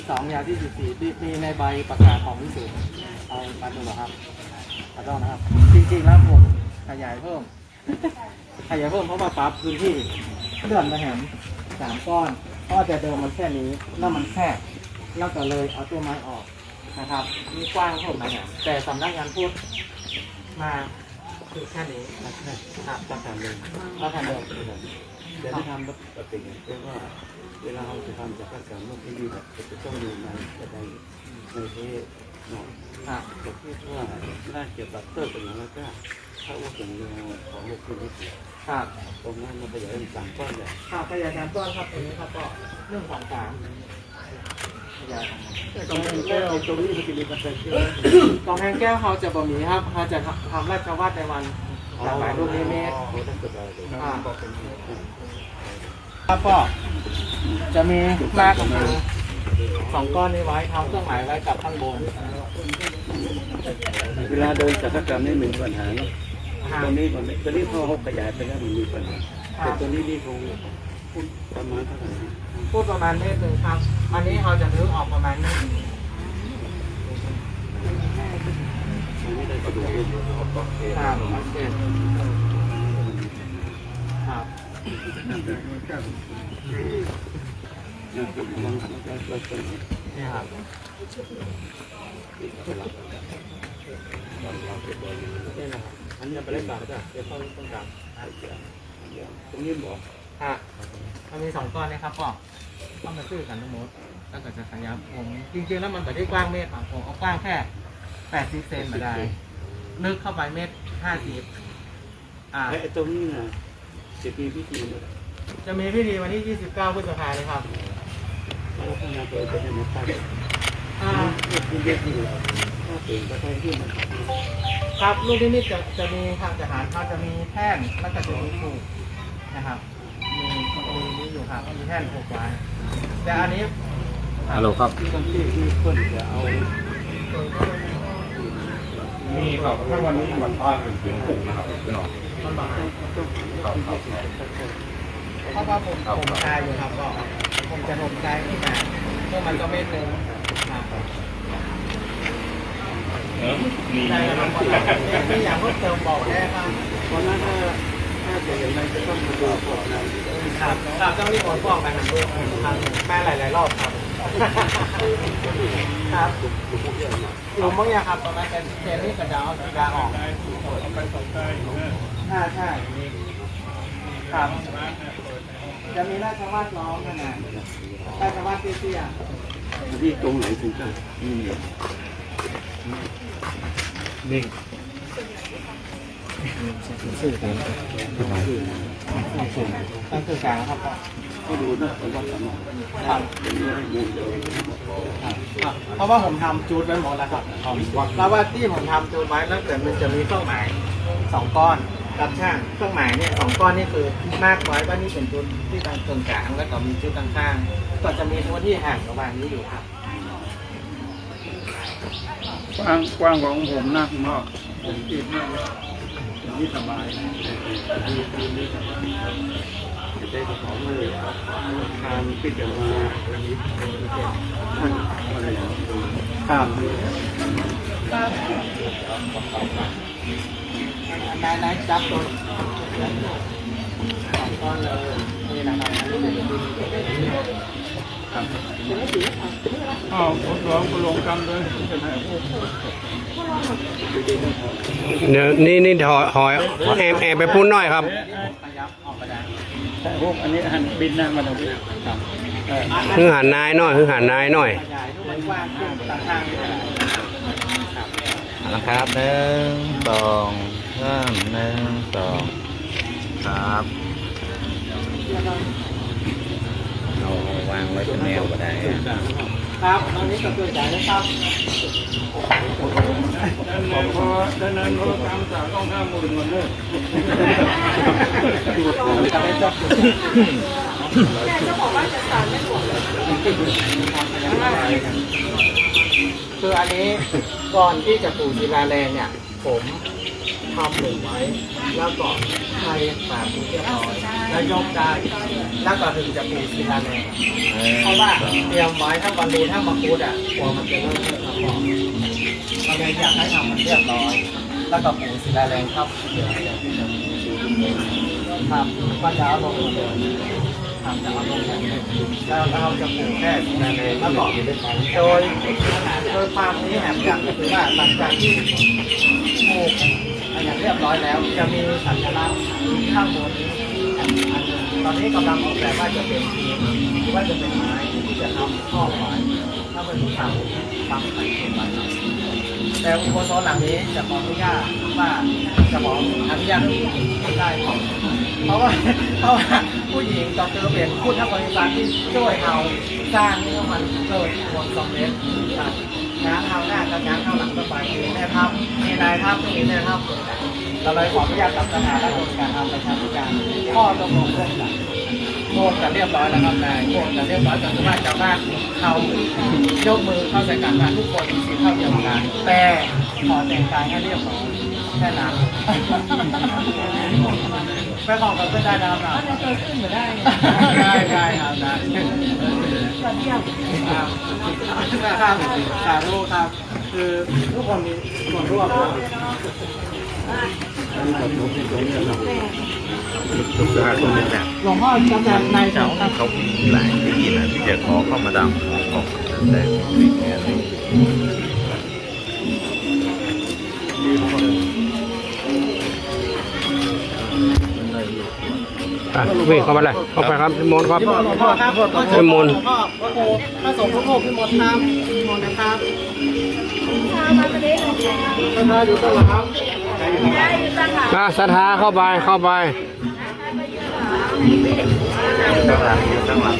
12อย่างที่14ที่มีในใบประกาศของวิสุทธิ์เอามาดูเหรอครับขอโทษนะครับจริงๆแล้วผมขยายเพิ่มเพราะว่าปรับพื้นที่เลื่อนมาแหม3 ก้อนเพราะแต่เดิมมันแค่นี้แล้วมันแคบแล้วก็เลยเอาตัวไม้ออกนะครับมีกว้างเพิ่มมาแหมแต่สำนักงานพูดมาคือแค่นี้ครับต้องทำเลยต้องทำเลยแต่ที่ทำแบบปกติเพราะว่าเวลาเราจะทำจากภาษาโลกที่ดีแบบจะต้องอยู่ในจะได้ในเทศหน่อยประเภทว่าน่าเกี่ยวกับเติร์เป็นอย่างแล้วก็ถ้าว่าเป็นเรื่องของโลกที่นี้ครับตรงนั้นมันขยายเป็น3 ก้อนเลยครับขยาย3 ก้อนครับตรงนี้ครับก็เรื่องของ3ขยายตรงแก้วตรงนี้มันจะมีปัจจัยกองแหงแก้วเขาจะบ่มีครับเขาจะทำราชวัตรในวันหลากหลายรูปนิมิตครับก็จะมีมาก2 ก้อนนี้ไว้ทำเครื่องหมายไว้กับข้างบนเวลาเดินจักรกรรมนี่มีปัญหาเนาะตรงนี้พอเขาขยายไปแล้วมันมีปัญหาแต่ตัวนี้นี่คงพูดประมาณเท่าไหร่พูดประมาณเมตรหนึ่งครับอันนี้เขาจะนึกออกประมาณเมตรหนึ่งไม่ได้กระดูกครับโอเคครับนี่ครับอันนี้ไปได้ก่อนจ้ะเดี๋ยวเขาต้องการตรงนี้บอกมันมี2 ก้อนนะครับก็ต้องมาซื้อกันทั้งหมดแล้วก็จะขยับผมจริงๆแล้วมันไม่ได้กว้างเมตรครับผมเอากว้างแค่80 เซนมาได้นึกเข้าไปเมตร50ไอ้ตรงนี้นะจะมีพิธีจะมีพิธีวันที่29 พฤษภาคมเลยครับแล้วพนักงานจะให้มาตั้งที่เรียกอยู่ถ้าเป็นก็ใช้ที่มันครับลูกนิมิตจะมีทางทหารเขาจะมีแท่นแล้วก็จะมีผูกนะครับมีนี้อยู่ครับมีแท่นผูกไว้แต่อันนี้ฮัลโหลครับที่เพิ่นจะเอามีครับถ้าวันนี้วันป้าเป็นเสียงผมนะครับพี่น้องมันบอกเพราะว่าผมชายอยู่ครับก็ผมจะถมชายขึ้นมาเพื่อมันก็เม็ดนึงมีใช่ครับที่อยากเพิ่มเติมบอกได้ครับเพราะนั้นถ้าจะอย่างไรจะต้องมาดูก่อนนะครับต้องรีบโอนฟ้องไปหาด้วยครับแม่หลายๆรอบครับครับหลุมบางอย่างครับตอนนั้นเป็นเทนนี่กับดาวออกใช่ครับจะมีราชวัตรล้อมกันนะราชวัตรเตี้ยที่ตรงไหนถึงจะนิ่งสื่อการตั้งสื่อการครับก็ดูนะว่าทำเพราะว่าผมทำจูดไว้หมดแล้วครับแล้วว่าที่ผมทำจูดไว้แล้วแต่มันจะมีเครื่องหมาย2 ก้อนกับช่างเครื่องหมายเนี่ย2 ก้อนนี่คือมากไว้ว่านี่เป็นจุดที่ตรงกลางแล้วก็มีจุดข้างๆก็จะมีตัวที่ห่างระหว่างนี้อยู่ครับกว้างของผมนักมากผมคิดมากนี่สบายจะได้ของเลยทางพิจารณาครับนายจับตัว2 ก้อนเลยนี่นะครับผมร้องลงกันเลยเดี๋ยวนี่หอยแอบไปพูดหน่อยครับแต่พวกอันนี้หันบินหน้ามาตรงนี้คือหันนายหน่อยนะครับ1 2 3 1 2ครับเราวางไว้เป็นแนวก็ได้ครับตอนนี้ก็เกิดจากนะครับผมพอด้านนั้นเราทำจากต้อง50,000มันเลยคืออันนี้ก่อนที่จะปลูกศิลาแรงเนี่ยผม ทำหนึ่งไว้แล้วก็ใช้แบบเรียบร้อยแล้วยกได้แล้วก็ถึงจะปูศิลาแรงเพราะว่าเตรียมไว้ถ้าบอลลูนถ้ามาคูดกลัวมันจะเริ่มเกิดระเบิดเราเลยอยากให้ทำมันเรียบร้อยแล้วก็ปูศิลาแรงครับเดี๋ยวครับก็จะเอาลงเดินทำจะเอาลงแบบนี้แล้วเราจะปูแค่ศิลาแรงแล้วก็โดยความนี้แหบอย่างคือว่าหลังจากที่ปูอย่างเรียบร้อยแล้วจะมีสัญลักษณ์ข้างบนนี้อันนึงตอนนี้กำลังออกแบบว่าจะเป็นว่าจะเป็นไม้ที่จะทำข้อไว้ถ้าเป็นทางฟังไปเป็นไม้แต่อุโบสถหลังนี้จะขออนุญาตว่าจะขออนุญาตให้ได้เพราะว่าผู้หญิงก็คือเป็นผู้ทำบริษัทที่ช่วยเราสร้างนี่มันเกิดผลสำเร็จงานเข้าหน้ากับงานเข้าหลังก็ไปมีแม่ทัพมีนายทัพมีแม่ทัพเราเลยขออนุญาตกับสถานและโดยการทำประชาธิการข้อตกลงร่วมกันโค่นกันเรียบร้อยแล้วครับนายโค่นกันเรียบร้อยจนว่าชาวบ้านเขายกมือเข้าใส่กันมาทุกคนมีสิทธิ์เท่าเทียมกันแต่ขอแต่งกายให้เรียบร้อยแค่นั้นไปขอกันเพื่อนได้นะครับเราจะเกิดขึ้นมาได้ได้ครับได้ครับสาธุครับคือทุกคนมีส่วนร่วมหลวงพ่อจำได้ใน เจ้าเขามีหลายที่นะที่จะขอเข้ามาดังของแต่สิ่งนี้วิ่งเข้ามาเลยเข้าไปครับพี่มนต์ครับ หลวงพ่อครับ พี่มนต์ หลวงพ่อพระโคพระสงฆ์พระโคพี่มนต์ครับพี่มนต์นะครับท่านอยู่ตรงหลัง ศรัทธาเข้าไปเข้าไป ข้างหลังอยู่ข้างหลัง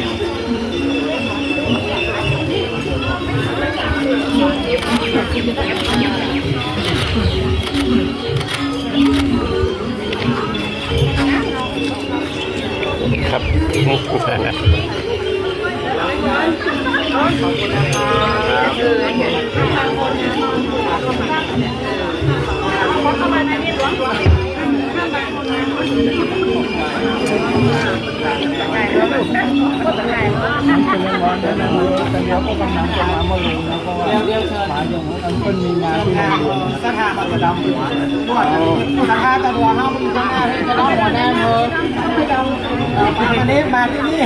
ครับสถาบันกระดำหัวสถาบันกระดำหัวห้ามมีข้างหน้าที่จะต้องหัวแน่เลยมาที่นี่